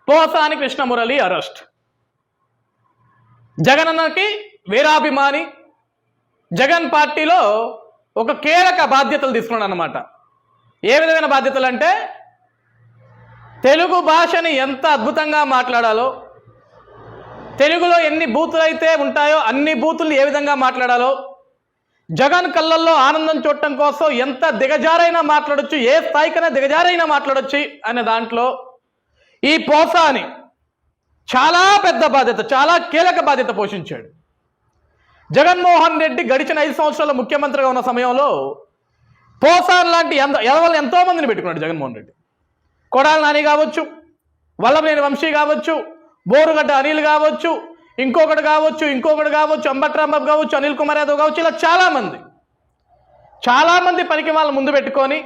Posani Krishna Murali arrest. జగనన్నకి వీరాభిమాని, జగన్ పార్టీలో ఒక కీలక బాధ్యతలు తీసుకున్నాడు అన్నమాట. ఏ విధమైన బాధ్యతలు అంటే తెలుగు భాషని ఎంత అద్భుతంగా మాట్లాడాలో, తెలుగులో ఎన్ని బూతులు అయితే ఉంటాయో అన్ని బూతులు ఏ విధంగా మాట్లాడాలో, జగన్ కళ్ళల్లో ఆనందం చూడటం కోసం ఎంత దిగజారైనా మాట్లాడొచ్చు, ఏ స్థాయికైనా దిగజారైనా మాట్లాడొచ్చు అనే దాంట్లో ఈ పోసాని చాలా పెద్ద బాధ్యత, చాలా కీలక బాధ్యత పోషించాడు. జగన్మోహన్ రెడ్డి గడిచిన 5 సంవత్సరాల ముఖ్యమంత్రిగా ఉన్న సమయంలో పోసాన్ లాంటి ఎదవలను ఎంతో మందిని పెట్టుకున్నాడు జగన్మోహన్ రెడ్డి. కొడాల నాని కావచ్చు, వల్లభనేని వంశీ కావచ్చు, బోరుగడ్డ అనిల్ కావచ్చు, ఇంకొకటి కావచ్చు, అంబట్రాంబాబు కావచ్చు, అనిల్ కుమార్ యాదవ్ కావచ్చు, ఇలా చాలామంది పనికి వాళ్ళ ముందు పెట్టుకొని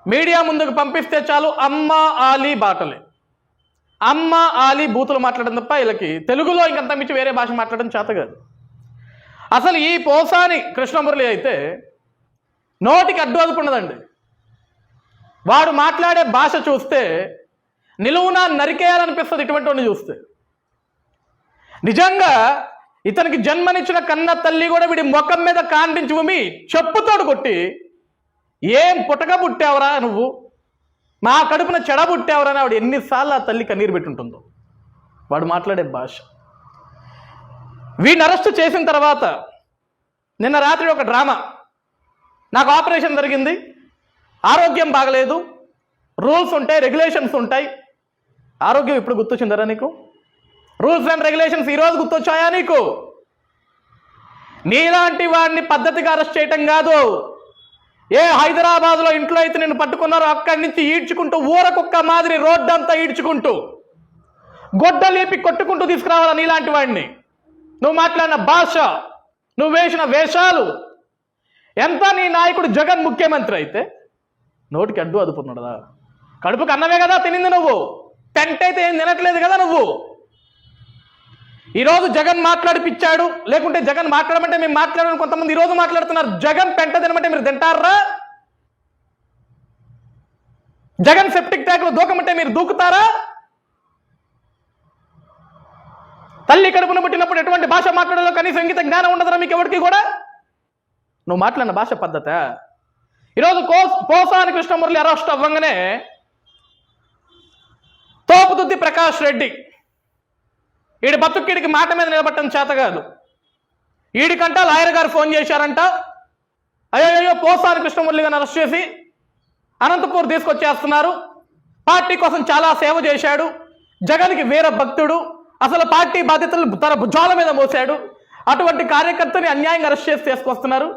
మీడియా ముందుకు పంపిస్తే చాలు అమ్మ ఆలీ బాటలే, అమ్మ ఆలీ బూతులు మాట్లాడడం తప్ప వీళ్ళకి తెలుగులో ఇంకంత మించి వేరే భాష మాట్లాడడం చేత కాదు. అసలు ఈ పోసాని కృష్ణమురళి అయితే నోటికి అడ్డు అదుపున్నదండి. వాడు మాట్లాడే భాష చూస్తే నిలువునా నరికేయాలనిపిస్తుంది. ఇటువంటి చూస్తే నిజంగా ఇతనికి జన్మనిచ్చిన కన్న తల్లి కూడా వీడి ముఖం మీద కాండించి ఉమ్మి చెప్పుతోడు కొట్టి, ఏం పుట్టక పుట్టావరా నువ్వు, మా కడుపున చెడ పుట్టావరా అని ఆవిడ ఎన్నిసార్లు ఆ తల్లి కన్నీరు పెట్టుంటుందో. వాడు మాట్లాడే భాష. వీడిని అరెస్ట్ చేసిన తర్వాత నిన్న రాత్రి ఒక డ్రామా. నాకు ఆపరేషన్ జరిగింది, ఆరోగ్యం బాగలేదు, రూల్స్ ఉంటాయి, రెగ్యులేషన్స్ ఉంటాయి. ఆరోగ్యం ఇప్పుడు గుర్తొచ్చిందరా నీకు? రూల్స్ అండ్ రెగ్యులేషన్స్ ఈరోజు గుర్తొచ్చాయా నీకు? నీలాంటి వాడిని పద్ధతిగా అరెస్ట్ చేయటం కాదు. ఏ హైదరాబాద్లో ఇంట్లో అయితే నిన్ను పట్టుకున్నారో అక్కడి నుంచి ఈడ్చుకుంటూ ఊరకొక్క మాదిరి రోడ్డంతా ఈడ్చుకుంటూ గొడ్డలేపి కొట్టుకుంటూ తీసుకురావాలా నీలాంటి వాడిని? నువ్వు మాట్లాడిన భాష, నువ్వు వేసిన వేషాలు ఎంత. నీ నాయకుడు జగన్ ముఖ్యమంత్రి అయితే నోటికి అడ్డు అదుపున్నాడా? కడుపుకు అన్నమే కదా తినింది నువ్వు, టెంట్ అయితే ఏం తినట్లేదు కదా నువ్వు. ఈరోజు జగన్ మాట్లాడిపిచ్చాడు, లేకుంటే జగన్ మాట్లాడమంటే మేము మాట్లాడమని కొంతమంది ఈరోజు మాట్లాడుతున్నారు. జగన్ పెంట తినమంటే మీరు తింటారా? జగన్ సెప్టిక్ ట్యాంకులో దూకమంటే మీరు దూకుతారా? తల్లి కడుపున పుట్టినప్పుడు ఎటువంటి భాష మాట్లాడాలో కనీసం ఇంగిత జ్ఞానం ఉండదురా మీకు ఎవరికి కూడా? నువ్వు మాట్లాడిన భాష పద్ధత. ఈరోజు పోసాని కృష్ణమురళి అరెస్ట్ అవ్వంగానే తోపుదుద్ది ప్రకాష్ రెడ్డి ఈడి బతుక్కిడికి మాట మీద నిలబట్టడం చేత కాదు. ఈడికంట లాయర్ గారు ఫోన్ చేశారంట, అయ్యో పోసాని కృష్ణమురళి గారిని అరెస్ట్ చేసి అనంతపూర్ తీసుకొచ్చేస్తున్నారు, పార్టీ కోసం చాలా సేవ చేశాడు, జగన్కి వీర భక్తుడు, అసలు పార్టీ బాధ్యతలు తన భుజాల మీద మోసాడు, అటువంటి కార్యకర్తని అన్యాయంగా అరెస్ట్ చేసి తీసుకొస్తున్నారు,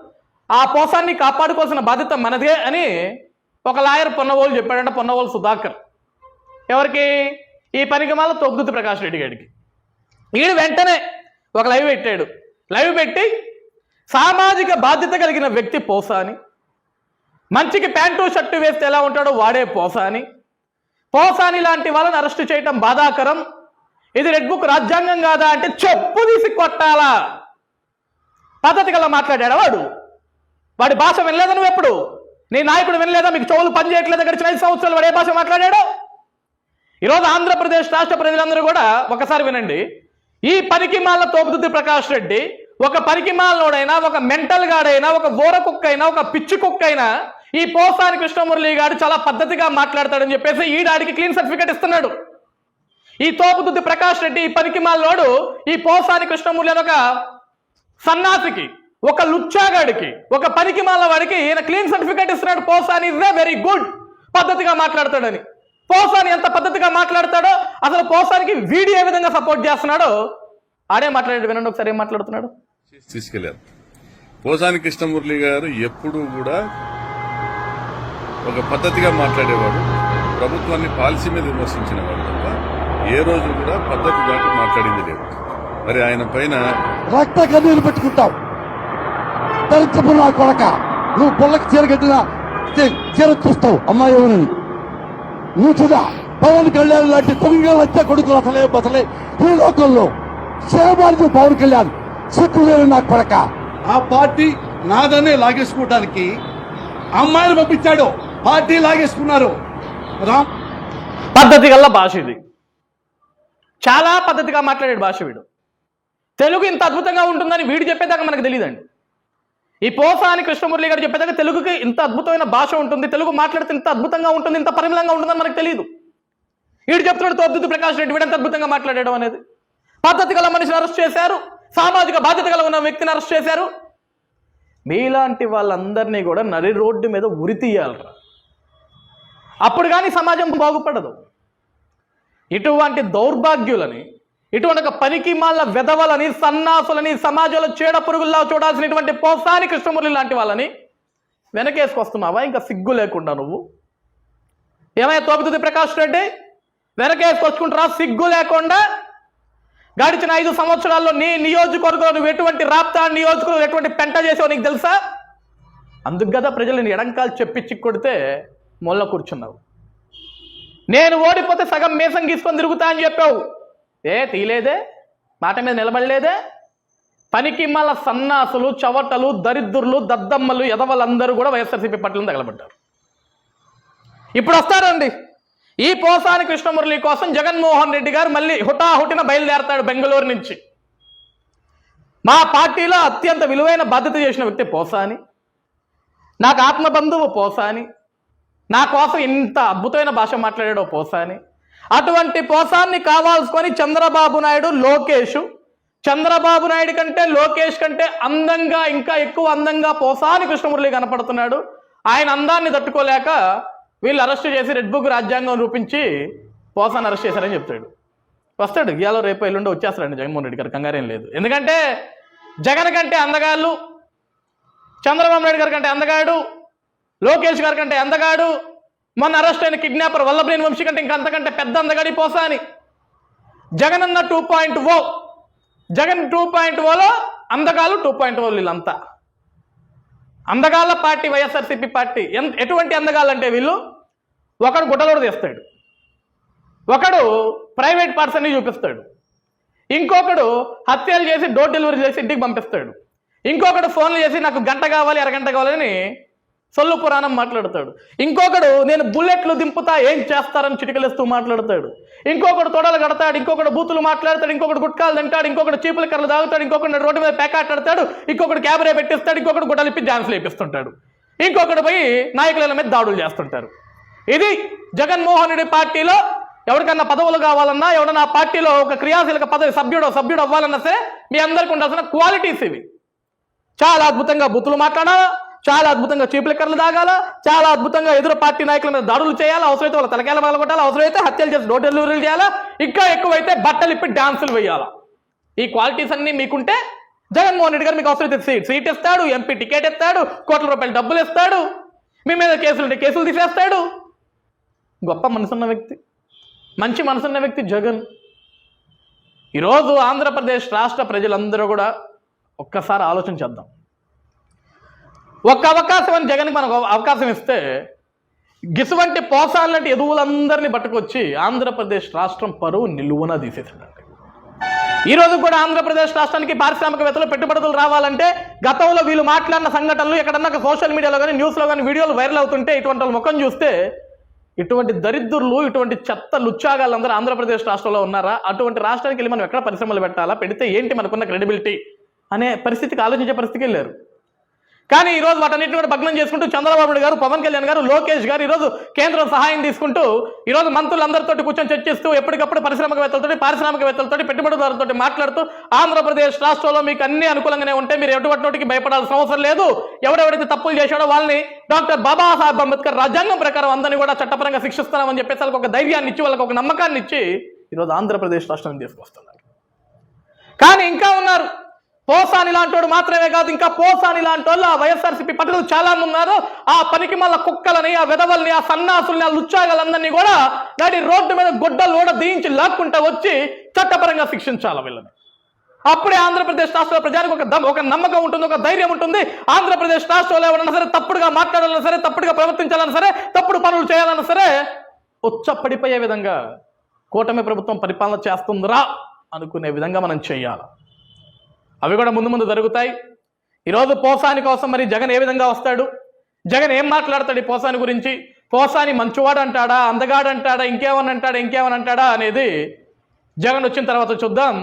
ఆ పోసాన్ని కాపాడుకోవాల్సిన బాధ్యత మనదే అని ఒక లాయర్ పొన్నవోలు చెప్పాడంట. పొన్నవోలు సుధాకర్. ఎవరికి? ఈ పనికి మాల తోపుదుద్ది ప్రకాష్ రెడ్డి గారికి. ఈడు వెంటనే ఒక లైవ్ పెట్టాడు. లైవ్ పెట్టి సామాజిక బాధ్యత కలిగిన వ్యక్తి పోసాని, మంచికి ప్యాంటు షర్టు వేస్తే ఎలా ఉంటాడో వాడే పోసాని, పోసాని లాంటి వాళ్ళని అరెస్ట్ చేయటం బాధాకరం, ఇది రెడ్ బుక్ రాజ్యాంగం కాదా అంటే చెప్పు తీసి కొట్టాలా. పద్ధతి గల మాట్లాడాడా వాడు? వాడి భాష వినలేదా నువ్వు? ఎప్పుడు నీ నాయకుడు వినలేదా? మీకు చెవులు పని చేయట్లేదా? గడిచిన 5 సంవత్సరాలు వాడు ఏ భాష మాట్లాడాడో? ఈరోజు ఆంధ్రప్రదేశ్ రాష్ట్ర ప్రజలందరూ కూడా ఒకసారి వినండి. ఈ పనికిమాల తోపుదుద్ది ప్రకాష్ రెడ్డి ఒక పనికిమాలనోడైనా, ఒక మెంటల్ గాడైనా, ఒక బోర కుక్క అయినా, ఒక పిచ్చి కుక్క అయినా ఈ పోసాని కృష్ణమురళి గారు చాలా పద్ధతిగా మాట్లాడతాడని చెప్పేసి ఈడాడికి క్లీన్ సర్టిఫికేట్ ఇస్తున్నాడు. ఈ తోపుదుద్ది ప్రకాష్ రెడ్డి, ఈ పనికిమాలనోడు ఈ పోసాని కృష్ణమురళి అని ఒక సన్నాసికి, ఒక లుచ్చాగాడికి, ఒక పనికిమాల వాడికి ఈయన క్లీన్ సర్టిఫికేట్ ఇస్తున్నాడు. పోసాని ఇస్ వెరీ గుడ్, పద్ధతిగా మాట్లాడతాడని. పోసాని ఎంత పద్ధతిగా మాట్లాడతాడో, అసలు పోసానికి వీడియో ఏ విధంగా సపోర్ట్ చేస్తున్నాడో ఆడే మాట్లాడాడు. వినండి ఒకసారి ఏం మాట్లాడుతున్నాడు. తీసుకెళ్లారు. పోసాని కృష్ణమురళి గారు ఎప్పుడూ కూడా ఒక పద్ధతిగా మాట్లాడేవాడు, ప్రభుత్వాన్ని పాలసీ మీద విమర్శించిన వాడు తప్ప ఏ రోజు కూడా పద్ధతి దాటి మాట్లాడింది లేదు. మరి ఆయన పైన రక్త కన్నీరు పెట్టుకుంటావు. దరిద్రపు నా కొడక, నువ్వు పొల్లకి చీర కట్టిన చీర చూస్తావు అమ్మాయి ఎవరని. నువ్వు చూడా పవన్ కళ్యాణ్ లాంటి తొంగ లచ్చ కొడుకులు అసలే ఈ లోకంలో సేవాడు పవన్ కళ్యాణ్ సిక్కులేరు నా కొడక. ఆ పార్టీ నాదనే లాగేసుకోవడానికి అమ్మాయిలు పంపించాడు, పార్టీ లాగేసుకున్నారు. పద్ధతి గల్ల భాష ఇది. చాలా పద్ధతిగా మాట్లాడాడు భాష వీడు. తెలుగు ఇంత అద్భుతంగా ఉంటుందని వీడు చెప్పేదాకా మనకు తెలియదండి. ఈ పోసాని కృష్ణమురళి గారు చెప్పేదాకా తెలుగుకి ఇంత అద్భుతమైన భాష ఉంటుంది, తెలుగు మాట్లాడితే ఇంత అద్భుతంగా ఉంటుంది, ఇంత పరిమళంగా ఉంటుందని మనకు తెలియదు. వీడు చెప్తున్నాడు తోపుదుద్దు ప్రకాష్ రెడ్డి వీడు ఎంత అద్భుతంగా మాట్లాడడం అనేది. పద్ధతి గల మనిషిని అరెస్ట్ చేశారు, సామాజిక బాధ్యత గల ఉన్న వ్యక్తిని అరెస్ట్ చేశారు. మీలాంటి వాళ్ళందరినీ కూడా నరి రోడ్డు మీద ఉరి తీయాలరా, అప్పుడు కానీ సమాజం బాగుపడదు. ఇటువంటి దౌర్భాగ్యులని, ఇటువంటి ఒక పనికి మాల వెధవలని, సన్నాసులని, సమాజంలో చీడ పురుగుల్లా చూడాల్సినటువంటి పోసాని కృష్ణమురళి లాంటి వాళ్ళని వెనకేసుకొస్తున్నావా ఇంకా సిగ్గు లేకుండా నువ్వు? ఏమైనా తోపుతుంది ప్రకాష్ రెడ్డి? వెనకేసుకొచ్చుకుంటారా సిగ్గు లేకుండా? గడిచిన 5 సంవత్సరాల్లో నీ నియోజకవర్గంలో నువ్వు ఎటువంటి రాప్తా నియోజకవర్గంలో ఎటువంటి పెంట చేసావు నీకు తెలుసా? అందుకు కదా ప్రజలను ఎడంకాలు చెప్పించి కొడితే మొల్ల కూర్చున్నావు. నేను ఓడిపోతే సగం మీసం గీసుకొని తిరుగుతా అని చెప్పావు. తీలేదే, మాట మీద నిలబడలేదే. పనికి మళ్ళ సన్నాసులు, చవటలు, దరిద్రులు, దద్దమ్మలు, ఎదవలందరూ కూడా వైఎస్ఆర్సీపీ పార్టీలను తగలబడ్డారు. ఇప్పుడు వస్తారండి ఈ పోసాని కృష్ణమురళి కోసం జగన్మోహన్ రెడ్డి గారు మళ్ళీ హుటాహుటిన బయలుదేరతాడు బెంగళూరు నుంచి. మా పార్టీలో అత్యంత విలువైన బాధ్యత చేసిన వ్యక్తి పోసాని, నాకు ఆత్మబంధువు పోసాని, నా కోసం ఇంత అద్భుతమైన భాష మాట్లాడాడో పోసాని. అటువంటి పోసాన్ని కావాల్సుకొని చంద్రబాబు నాయుడు, లోకేష్, చంద్రబాబు నాయుడు కంటే లోకేష్ కంటే అందంగా, ఇంకా ఎక్కువ అందంగా పోసాని కృష్ణమురళి కనపడుతున్నాడు. ఆయన అందాన్ని తట్టుకోలేక వీళ్ళు అరెస్ట్ చేసి రెడ్ బుక్ రాజ్యాంగం రూపించి పోసాన్ని అరెస్ట్ చేశారని చెప్తాడు. వస్తాడు ఇవాళ రేపు ఎల్లుండి వచ్చేస్తాడండి జగన్మోహన్ రెడ్డి గారు, కంగారేం లేదు. ఎందుకంటే జగన్ కంటే అందగాళ్ళు, చంద్రబాబు నాయుడు గారి కంటే అందగాడు, లోకేష్ గారి కంటే అందగాడు, మొన్న అరెస్ట్ అయిన కిడ్నాపర్ వల్లభనేని వంశీ కంటే ఇంకా అంతకంటే పెద్ద అందగాడి పోసాని. జగన్ అన్న 2.0, జగన్ 2.0లో అందగాళ్ళు 2.0 వీళ్ళంతా. అందగాళ్ళ పార్టీ వైఎస్ఆర్సీపీ పార్టీ. ఎటువంటి అందగాళ్ళంటే వీళ్ళు, ఒకడు గుట్టలోడు తీస్తాడు, ఒకడు ప్రైవేట్ పర్సన్ని చూపిస్తాడు, ఇంకొకడు హత్యలు చేసి డోర్ డెలివరీ చేసి ఇంటికి పంపిస్తాడు, ఇంకొకడు ఫోన్లు చేసి నాకు గంట కావాలి, అరగంట కావాలని సొల్లు పురాణం మాట్లాడతాడు, ఇంకొకడు నేను బుల్లెట్లు దింపుతా ఏం చేస్తారని చిటికలేస్తూ మాట్లాడతాడు, ఇంకొకడు తొడలు కడతాడు, ఇంకొకడు బూతులు మాట్లాడతాడు, ఇంకొకడు గుట్కాలు తింటాడు, ఇంకొకడు చీపుల కర్రలు తాగుతాడు, ఇంకొకటి రోడ్డు మీద పేకాటాడతాడు, ఇంకొకటి క్యాబరే పెట్టిస్తాడు, ఇంకొకటి గుడ్డలిప్పి డాన్సులు వేపిస్తుంటాడు, ఇంకొకటి పోయి నాయకుల మీద దాడులు చేస్తుంటారు. ఇది జగన్మోహన్ రెడ్డి పార్టీలో ఎవరికన్నా పదవులు కావాలన్నా, ఎవడన్నా పార్టీలో ఒక క్రియాశీలక పదవి సభ్యుడు అవ్వాలన్నా సరే మీ అందరికీ ఉండాల్సిన క్వాలిటీస్ ఇవి. చాలా అద్భుతంగా బూతులు మాట్లాడాలా, చాలా అద్భుతంగా చీపుల కర్రలు తాగాలా, చాలా అద్భుతంగా ఎదురు పార్టీ నాయకుల మీద దాడులు చేయాలా, అవసరమైతే వాళ్ళ తలకాయలు పగలగొట్టాలా, అవసరమైతే హత్యలు చేసి డోర్ డెలివరీలు చేయాలా, ఇంకా ఎక్కువైతే బట్టలు ఇప్పి డాన్సులు వేయాలా. ఈ క్వాలిటీస్ అన్ని మీకుంటే జగన్మోహన్ రెడ్డి గారు మీకు అవసరమైతే సీట్ ఇస్తాడు, ఎంపీ టికెట్ ఇస్తాడు, కోట్ల రూపాయలు డబ్బులు ఇస్తాడు, మీ మీద కేసులు తీసేస్తాడు. గొప్ప మనసున్న వ్యక్తి, మంచి మనసున్న వ్యక్తి జగన్. ఈరోజు ఆంధ్రప్రదేశ్ రాష్ట్ర ప్రజలందరూ కూడా ఒక్కసారి ఆలోచన చేద్దాం. ఒక్క అవకాశం అని జగన్కి మనకు అవకాశం ఇస్తే గిసువంటి పోసాలంటే ఎదువులందరినీ పట్టుకొచ్చి ఆంధ్రప్రదేశ్ రాష్ట్రం పరువు నిలువున తీసేసిందండి. ఈరోజు కూడా ఆంధ్రప్రదేశ్ రాష్ట్రానికి పారిశ్రామికవేత్తలు పెట్టుబడులు రావాలంటే గతంలో వీళ్ళు మాట్లాడిన సంఘటనలు ఎక్కడన్నా సోషల్ మీడియాలో కానీ న్యూస్లో కానీ వీడియోలు వైరల్ అవుతుంటే ఇటువంటి వాళ్ళ ముఖం చూస్తే ఇటువంటి దరిద్రులు, ఇటువంటి చెత్త లుచ్చాగాళ్ళందరూ ఆంధ్రప్రదేశ్ రాష్ట్రంలో ఉన్నారా? అటువంటి రాష్ట్రానికి వెళ్ళి మనం ఎక్కడ పరిశ్రమలు పెట్టాలా, పెడితే ఏంటి మనకున్న క్రెడిబిలిటీ అనే పరిస్థితికి ఆలోచించే పరిస్థితికి వెళ్ళారు. కానీ ఈరోజు వాటన్నిటిని కూడా భగ్నం చేసుకుంటూ చంద్రబాబు నాయుడు గారు, పవన్ కళ్యాణ్ గారు, లోకేష్ గారు ఈరోజు కేంద్రం సహాయం తీసుకుంటూ ఈరోజు మంత్రులందరితో కూర్చొని చర్చిస్తూ ఎప్పటికప్పుడు పారిశ్రామికవేత్తలతో పెట్టుబడిదారులతో మాట్లాడుతూ ఆంధ్రప్రదేశ్ రాష్ట్రంలో మీకు అన్ని అనుకూలంగానే ఉంటే మీరు ఎటువంటి భయపడాల్సిన అవసరం లేదు, ఎవడెవడైతే తప్పులు చేశాడో వాళ్ళని డాక్టర్ బాబాసాహెబ్ అంబేద్కర్ రాజ్యాంగం ప్రకారం అందరినీ కూడా చట్టపరంగా శిక్షిస్తామని చెప్పేసి వాళ్ళకి ఒక ధైర్యాన్ని ఇచ్చి, వాళ్ళకి ఒక నమ్మకాన్ని ఇచ్చి ఈరోజు ఆంధ్రప్రదేశ్ రాష్ట్రాన్ని తీసుకొస్తున్నారు. కానీ ఇంకా ఉన్నారు. పోసాని లాంటి వాడు మాత్రమే కాదు, ఇంకా పోసాని లాంటి వాళ్ళు ఆ వైఎస్ఆర్సీపీ పార్టీలో చాలా మంది ఉన్నారు. ఆ పనికి మళ్ళా కుక్కలని, ఆ వెధవల్ని, ఆ సన్నాసుల్ని, ఆ లుచ్చాగలందరినీ కూడా నాటి రోడ్డు మీద గుడ్డలు కూడా దీయించి లాక్కుంటా వచ్చి చట్టపరంగా శిక్షించాలి వీళ్ళని. అప్పుడే ఆంధ్రప్రదేశ్ రాష్ట్ర ప్రజానికి ఒక నమ్మకం ఉంటుంది, ఒక ధైర్యం ఉంటుంది. ఆంధ్రప్రదేశ్ రాష్ట్రంలో ఎవరన్నా సరే తప్పుడుగా మాట్లాడాలన్నా సరే, తప్పుడుగా ప్రవర్తించాలన్నా సరే, తప్పుడు పనులు చేయాలన్నా సరే ఉచ్చపడిపోయే విధంగా కూటమి ప్రభుత్వం పరిపాలన చేస్తుందిరా అనుకునే విధంగా మనం చేయాలి. అవి కూడా ముందు జరుగుతాయి. ఈరోజు పోసాని కోసం మరి జగన్ ఏ విధంగా వస్తాడు, జగన్ ఏం మాట్లాడతాడు ఈ పోసాని గురించి, పోసాని మంచివాడు అంటాడా, అందగాడు అంటాడా, ఇంకేమని అంటాడా అనేది జగన్ వచ్చిన తర్వాత చూద్దాం